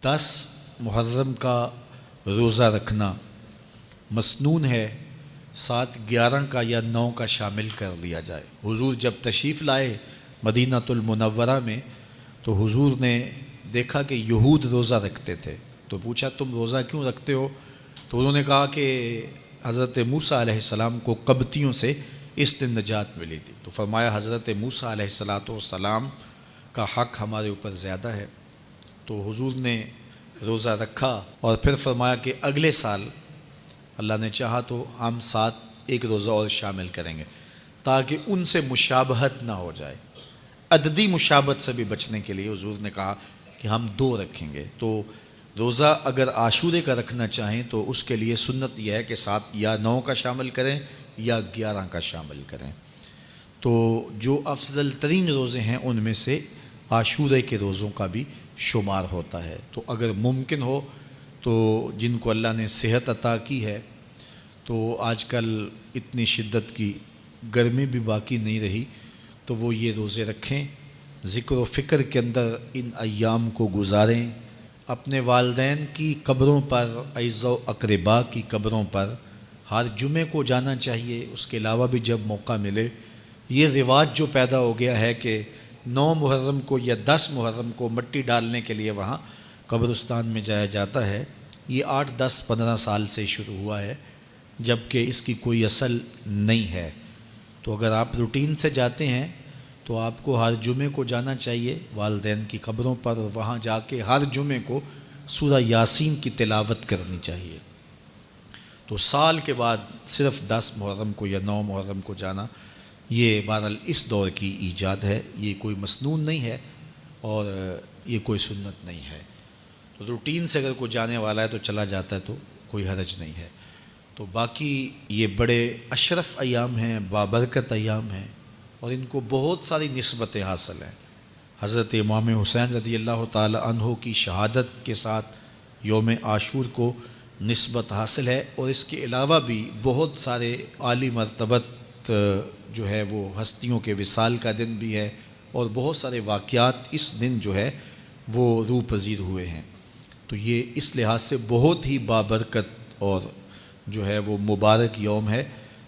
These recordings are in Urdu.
محرم کا روزہ رکھنا مسنون ہے، ساتھ 11 کا یا 9 کا شامل کر لیا جائے۔ حضور جب تشریف لائے مدینہ المنورہ میں تو حضور نے دیکھا کہ یہود روزہ رکھتے تھے، تو پوچھا تم روزہ کیوں رکھتے ہو؟ تو انہوں نے کہا کہ حضرت موسیٰ علیہ السلام کو قبطیوں سے اس دن نجات ملی تھی، تو فرمایا حضرت موسیٰ علیہ السلام کا حق ہمارے اوپر زیادہ ہے۔ تو حضور نے روزہ رکھا اور پھر فرمایا کہ اگلے سال اللہ نے چاہا تو ہم ساتھ ایک روزہ اور شامل کریں گے، تاکہ ان سے مشابہت نہ ہو جائے۔ عددی مشابہت سے بھی بچنے کے لیے حضور نے کہا کہ ہم 2 رکھیں گے۔ تو روزہ اگر عاشورے کا رکھنا چاہیں تو اس کے لیے سنت یہ ہے کہ ساتھ یا 9 کا شامل کریں یا 11 کا شامل کریں۔ تو جو افضل ترین روزے ہیں ان میں سے عاشورے کے روزوں کا بھی شمار ہوتا ہے۔ تو اگر ممکن ہو تو جن کو اللہ نے صحت عطا کی ہے، تو آج کل اتنی شدت کی گرمی بھی باقی نہیں رہی، تو وہ یہ روزے رکھیں، ذکر و فکر کے اندر ان ایام کو گزاریں، اپنے والدین کی قبروں پر، اعزاء و اقرباء کی قبروں پر ہر جمعے کو جانا چاہیے۔ اس کے علاوہ بھی جب موقع ملے، یہ رواج جو پیدا ہو گیا ہے کہ 9 محرم کو یا 10 محرم کو مٹی ڈالنے کے لیے وہاں قبرستان میں جایا جاتا ہے، یہ 8، 10، 15 سال سے شروع ہوا ہے، جبکہ اس کی کوئی اصل نہیں ہے۔ تو اگر آپ روٹین سے جاتے ہیں تو آپ کو ہر جمعے کو جانا چاہیے والدین کی قبروں پر، اور وہاں جا کے ہر جمعے کو سورہ یاسین کی تلاوت کرنی چاہیے۔ تو سال کے بعد صرف 10 محرم کو یا 9 محرم کو جانا، یہ بہرحال اس دور کی ایجاد ہے، یہ کوئی مسنون نہیں ہے اور یہ کوئی سنت نہیں ہے۔ تو روٹین سے اگر کوئی جانے والا ہے تو چلا جاتا ہے تو کوئی حرج نہیں ہے۔ تو باقی یہ بڑے اشرف ایام ہیں، بابرکت ایام ہیں، اور ان کو بہت ساری نسبتیں حاصل ہیں۔ حضرت امام حسین رضی اللہ تعالی عنہ کی شہادت کے ساتھ یوم عاشور کو نسبت حاصل ہے، اور اس کے علاوہ بھی بہت سارے عالی مرتبت جو ہے وہ ہستیوں کے وصال کا دن بھی ہے، اور بہت سارے واقعات اس دن جو ہے وہ روح پذیر ہوئے ہیں۔ تو یہ اس لحاظ سے بہت ہی بابرکت اور جو ہے وہ مبارک یوم ہے۔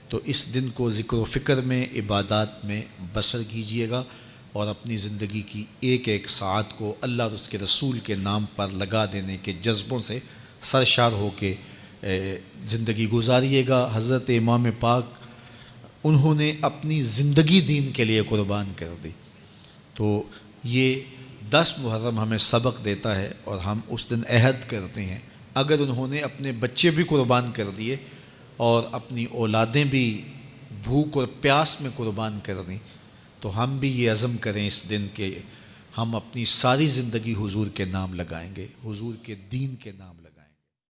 تو اس دن کو ذکر و فکر میں، عبادات میں بسر کیجئے گا، اور اپنی زندگی کی ایک ایک ساعت کو اللہ اور اس کے رسول کے نام پر لگا دینے کے جذبوں سے سرشار ہو کے زندگی گزاریے گا۔ حضرت امام پاک انہوں نے اپنی زندگی دین کے لیے قربان کر دی، تو یہ 10 محرم ہمیں سبق دیتا ہے، اور ہم اس دن عہد کرتے ہیں اگر انہوں نے اپنے بچے بھی قربان کر دیے اور اپنی اولادیں بھی بھوک اور پیاس میں قربان کر دیں، تو ہم بھی یہ عزم کریں اس دن کہ ہم اپنی ساری زندگی حضور کے نام لگائیں گے، حضور کے دین کے نام لگائیں گے۔